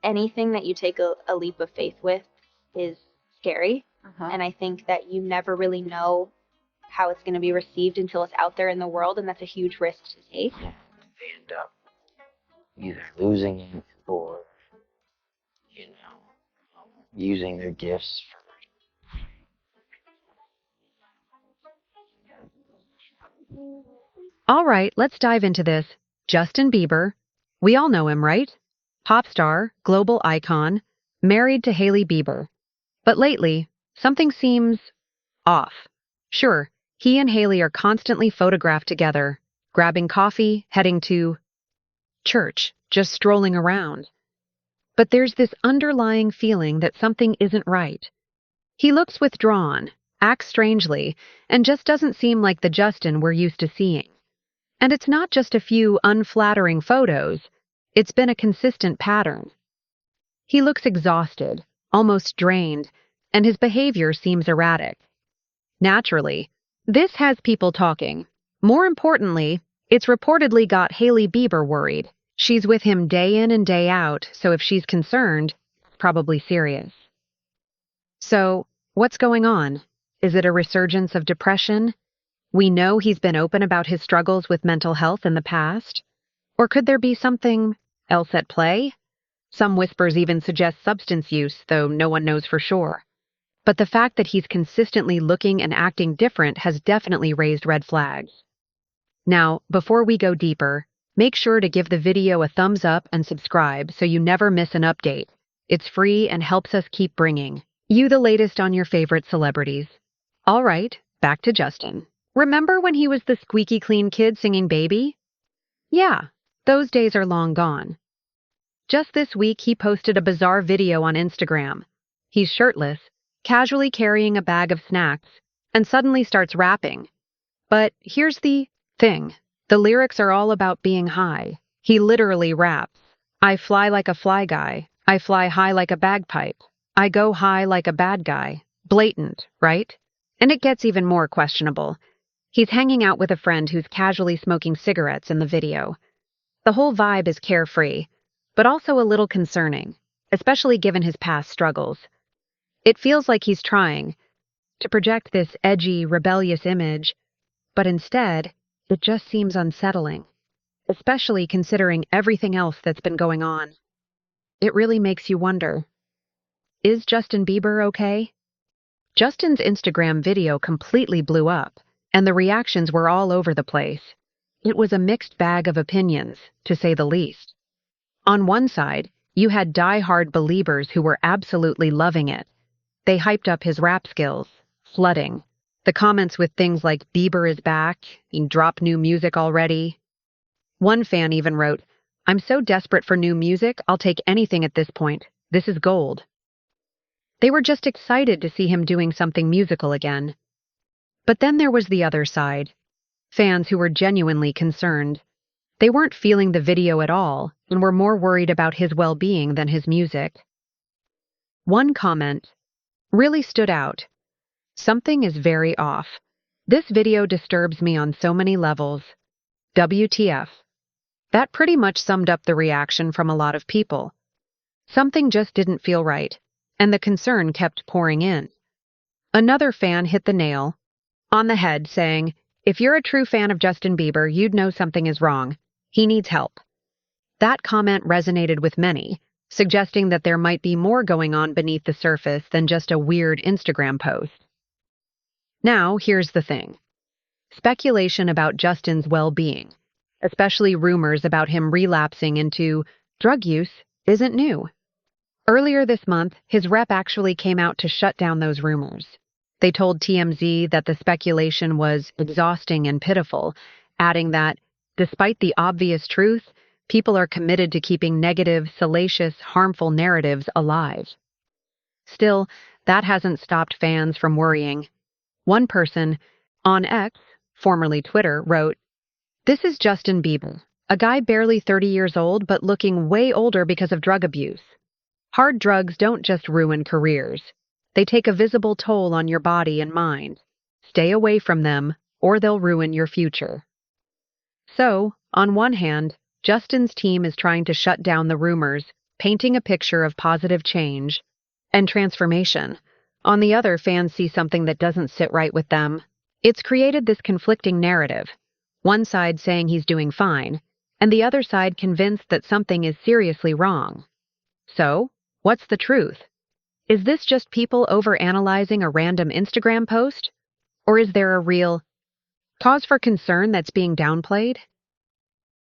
anything that you take a leap of faith with is scary. Uh-huh. And I think that you never really know how it's going to be received until it's out there in the world, and that's a huge risk to take. They end up either losing it or, using their gifts All right, let's dive into this. Justin Bieber. We all know him, right? Pop star, global icon, married to Hailey Bieber. But lately, something seems off. Sure, he and Hailey are constantly photographed together, grabbing coffee, heading to church, just strolling around. But there's this underlying feeling that something isn't right. He looks withdrawn, acts strangely, and just doesn't seem like the Justin we're used to seeing. And it's not just a few unflattering photos, it's been a consistent pattern. He looks exhausted, almost drained, and his behavior seems erratic. Naturally, this has people talking. More importantly, it's reportedly got Hailey Bieber worried. She's with him day in and day out, so if she's concerned, it's probably serious. So, what's going on? Is it a resurgence of depression? We know he's been open about his struggles with mental health in the past. Or could there be something else at play? Some whispers even suggest substance use, though no one knows for sure. But the fact that he's consistently looking and acting different has definitely raised red flags. Now, before we go deeper, make sure to give the video a thumbs up and subscribe so you never miss an update. It's free and helps us keep bringing you the latest on your favorite celebrities. All right, back to Justin. Remember when he was the squeaky clean kid singing Baby? Yeah, those days are long gone. Just this week, he posted a bizarre video on Instagram. He's shirtless, casually carrying a bag of snacks, and suddenly starts rapping. But here's the thing. The lyrics are all about being high. He literally raps. I fly like a fly guy. I fly high like a bagpipe. I go high like a bad guy. Blatant, right? And it gets even more questionable. He's hanging out with a friend who's casually smoking cigarettes in the video. The whole vibe is carefree, but also a little concerning, especially given his past struggles. It feels like he's trying to project this edgy, rebellious image, but instead, it just seems unsettling, especially considering everything else that's been going on. It really makes you wonder, is Justin Bieber okay? Justin's Instagram video completely blew up, and the reactions were all over the place. It was a mixed bag of opinions, to say the least. On one side, you had die-hard believers who were absolutely loving it. They hyped up his rap skills, flooding. The comments with things like Bieber is back, and drop new music already. One fan even wrote, I'm so desperate for new music, I'll take anything at this point. This is gold. They were just excited to see him doing something musical again. But then there was the other side. Fans who were genuinely concerned. They weren't feeling the video at all and were more worried about his well-being than his music. One comment really stood out. Something is very off. This video disturbs me on so many levels. WTF. That pretty much summed up the reaction from a lot of people. Something just didn't feel right, and the concern kept pouring in. Another fan hit the nail on the head, saying, if you're a true fan of Justin Bieber, you'd know something is wrong. He needs help. That comment resonated with many, suggesting that there might be more going on beneath the surface than just a weird Instagram post. Now, here's the thing. Speculation about Justin's well-being, especially rumors about him relapsing into drug use, isn't new. Earlier this month, his rep actually came out to shut down those rumors. They told TMZ that the speculation was exhausting and pitiful, adding that, despite the obvious truth, people are committed to keeping negative, salacious, harmful narratives alive. Still, that hasn't stopped fans from worrying. One person, on X, formerly Twitter, wrote, this is Justin Bieber, a guy barely 30 years old but looking way older because of drug abuse. Hard drugs don't just ruin careers. They take a visible toll on your body and mind. Stay away from them, or they'll ruin your future. So, on one hand, Justin's team is trying to shut down the rumors, painting a picture of positive change and transformation. On the other, fans see something that doesn't sit right with them. It's created this conflicting narrative. One side saying he's doing fine, and the other side convinced that something is seriously wrong. So, what's the truth? Is this just people overanalyzing a random Instagram post? Or is there a real cause for concern that's being downplayed?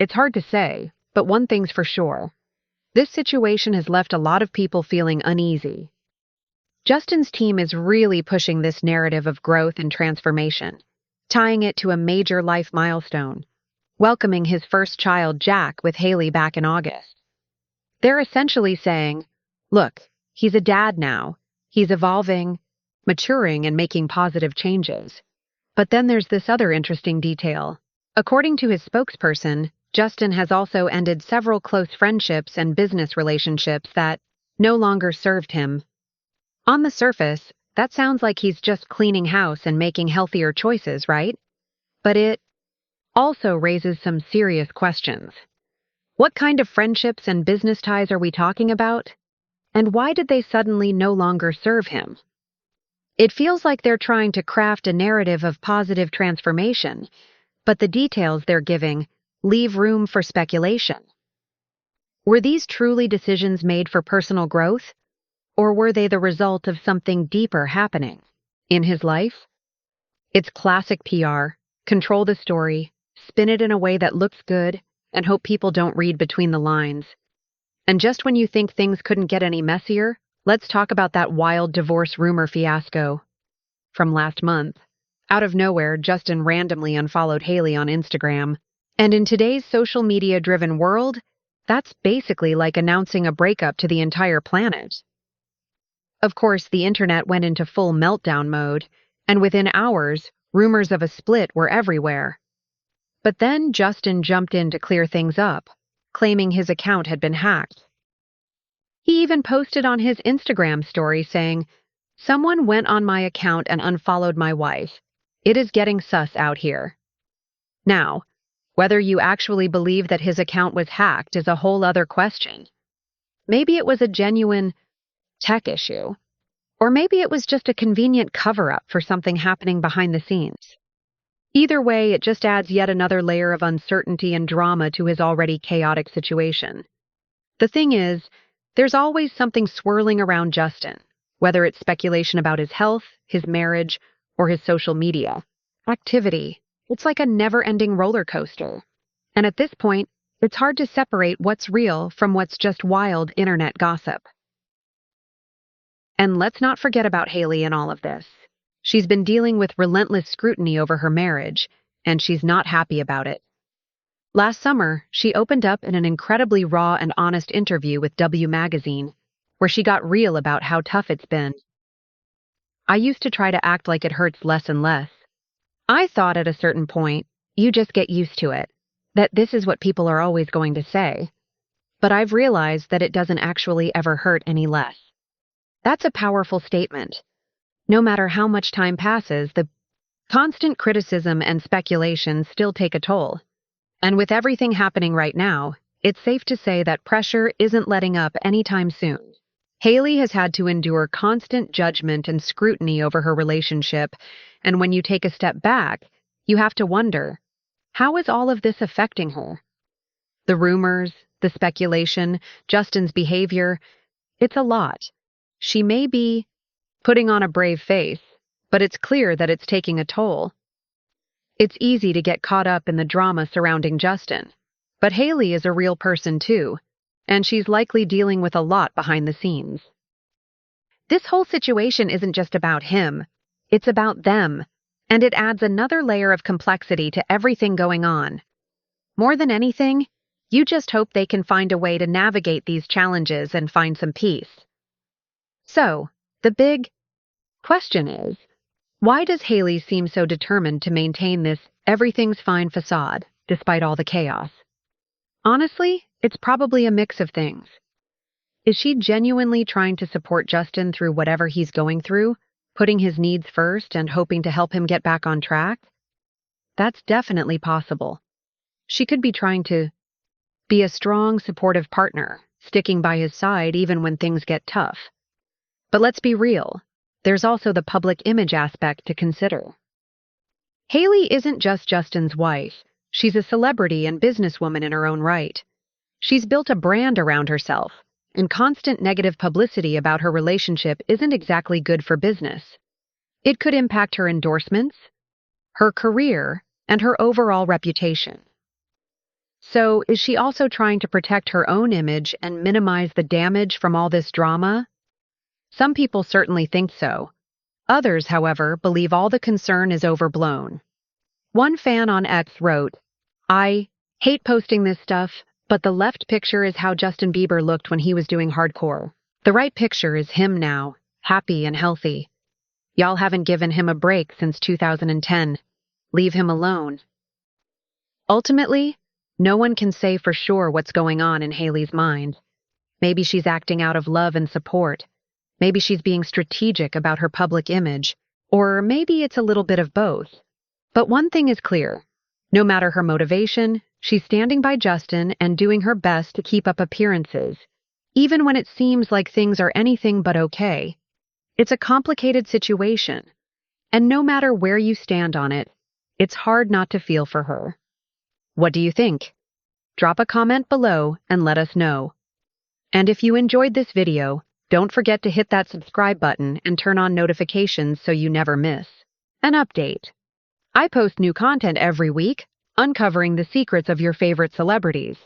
It's hard to say, but one thing's for sure. This situation has left a lot of people feeling uneasy. Justin's team is really pushing this narrative of growth and transformation, tying it to a major life milestone, welcoming his first child, Jack, with Hailey back in August. They're essentially saying, look, he's a dad now. He's evolving, maturing, and making positive changes. But then there's this other interesting detail. According to his spokesperson, Justin has also ended several close friendships and business relationships that no longer served him. On the surface, that sounds like he's just cleaning house and making healthier choices, right? But it also raises some serious questions. What kind of friendships and business ties are we talking about? And why did they suddenly no longer serve him? It feels like they're trying to craft a narrative of positive transformation, but the details they're giving leave room for speculation. Were these truly decisions made for personal growth, or were they the result of something deeper happening in his life? It's classic PR. Control the story, spin it in a way that looks good, and hope people don't read between the lines. And just when you think things couldn't get any messier, let's talk about that wild divorce rumor fiasco from last month. Out of nowhere, Justin randomly unfollowed Hailey on Instagram. And in today's social media-driven world, that's basically like announcing a breakup to the entire planet. Of course, the internet went into full meltdown mode, and within hours, rumors of a split were everywhere. But then Justin jumped in to clear things up, claiming his account had been hacked. He even posted on his Instagram story saying, "Someone went on my account and unfollowed my wife. It is getting sus out here." Now, whether you actually believe that his account was hacked is a whole other question. Maybe it was a genuine tech issue, or maybe it was just a convenient cover-up for something happening behind the scenes. Either way, it just adds yet another layer of uncertainty and drama to his already chaotic situation. The thing is, there's always something swirling around Justin, whether it's speculation about his health, his marriage, or his social media activity. It's like a never-ending roller coaster. And at this point, it's hard to separate what's real from what's just wild internet gossip. And let's not forget about Hailey in all of this. She's been dealing with relentless scrutiny over her marriage, and she's not happy about it. Last summer, she opened up in an incredibly raw and honest interview with W Magazine, where she got real about how tough it's been. "I used to try to act like it hurts less and less. I thought at a certain point, you just get used to it, that this is what people are always going to say. But I've realized that it doesn't actually ever hurt any less." That's a powerful statement. No matter how much time passes, the constant criticism and speculation still take a toll. And with everything happening right now, it's safe to say that pressure isn't letting up anytime soon. Hailey has had to endure constant judgment and scrutiny over her relationship, and when you take a step back, you have to wonder, how is all of this affecting her? The rumors, the speculation, Justin's behavior, it's a lot. She may be putting on a brave face, but it's clear that it's taking a toll. It's easy to get caught up in the drama surrounding Justin, but Hailey is a real person too, and she's likely dealing with a lot behind the scenes. This whole situation isn't just about him, it's about them, and it adds another layer of complexity to everything going on. More than anything, you just hope they can find a way to navigate these challenges and find some peace. So, the big question is, why does Hailey seem so determined to maintain this everything's fine facade, despite all the chaos? Honestly, it's probably a mix of things. Is she genuinely trying to support Justin through whatever he's going through, putting his needs first and hoping to help him get back on track? That's definitely possible. She could be trying to be a strong, supportive partner, sticking by his side even when things get tough. But let's be real, there's also the public image aspect to consider. Hailey isn't just Justin's wife, she's a celebrity and businesswoman in her own right. She's built a brand around herself, and constant negative publicity about her relationship isn't exactly good for business. It could impact her endorsements, her career, and her overall reputation. So, is she also trying to protect her own image and minimize the damage from all this drama? Some people certainly think so. Others, however, believe all the concern is overblown. One fan on X wrote, "I hate posting this stuff, but the left picture is how Justin Bieber looked when he was doing hardcore. The right picture is him now, happy and healthy. Y'all haven't given him a break since 2010. Leave him alone." Ultimately, no one can say for sure what's going on in Hailey's mind. Maybe she's acting out of love and support. Maybe she's being strategic about her public image. Or maybe it's a little bit of both. But one thing is clear. No matter her motivation, she's standing by Justin and doing her best to keep up appearances, even when it seems like things are anything but okay. It's a complicated situation, and no matter where you stand on it, it's hard not to feel for her. What do you think? Drop a comment below and let us know. And if you enjoyed this video, don't forget to hit that subscribe button and turn on notifications so you never miss an update. I post new content every week, uncovering the secrets of your favorite celebrities.